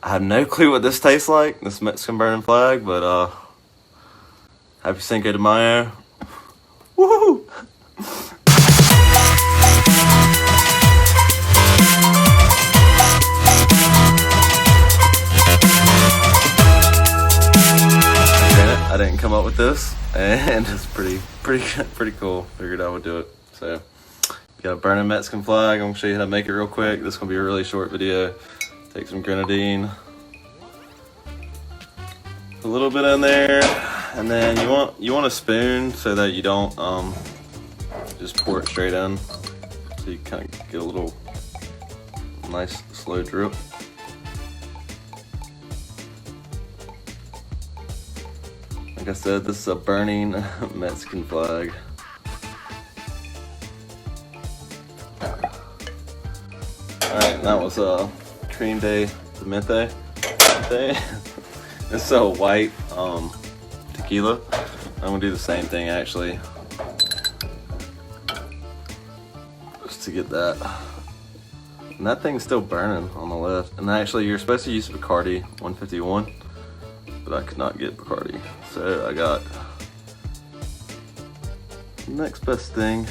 I have no clue what this tastes like, this Mexican burning flag, but happy Cinco de Mayo. Woohoo! I didn't come up with this, and it's pretty cool. Figured I would do it. So, you got a burning Mexican flag. I'm gonna show you how to make it real quick. This is gonna be a really short video. Take some grenadine, a little bit in there, and then you want a spoon so that you don't just pour it straight in. So you kind of get a little nice slow drip. Like I said, this is a burning Mexican flag. Alright, that was cream de menthe. This is a white tequila. I'm gonna do the same thing actually, just to get that. And that thing's still burning on the left. And actually, you're supposed to use Bacardi 151. But I could not get Bacardi, so I got the next best thing.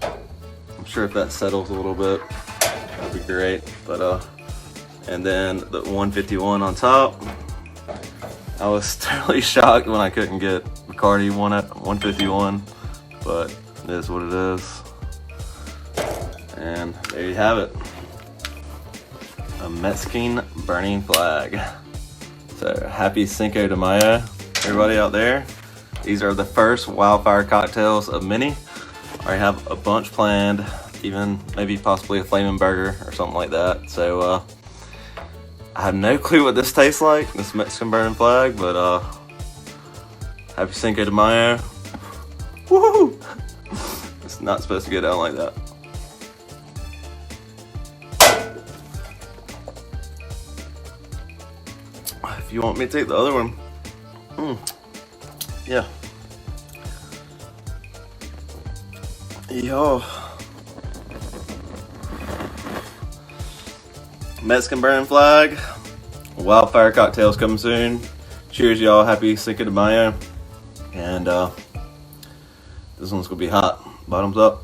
I'm sure if that settles a little bit, that'd be great. But and then the 151 on top. I was totally shocked when I couldn't get Bacardi 151, but it is what it is. And there you have it, a Mexican burning flag. So happy Cinco de Mayo, everybody out there. These are the first WildFired cocktails of many. I already have a bunch planned, even maybe possibly a flaming burger or something like that. So I have no clue what this tastes like, this Mexican burning flag, but happy Cinco de Mayo. Woohoo! It's not supposed to go down like that. If you want me to take the other one, yeah. Yo, Mexican burning flag, WildFired cocktails coming soon. Cheers, y'all. Happy Cinco de Mayo. And this one's gonna be hot. Bottoms up.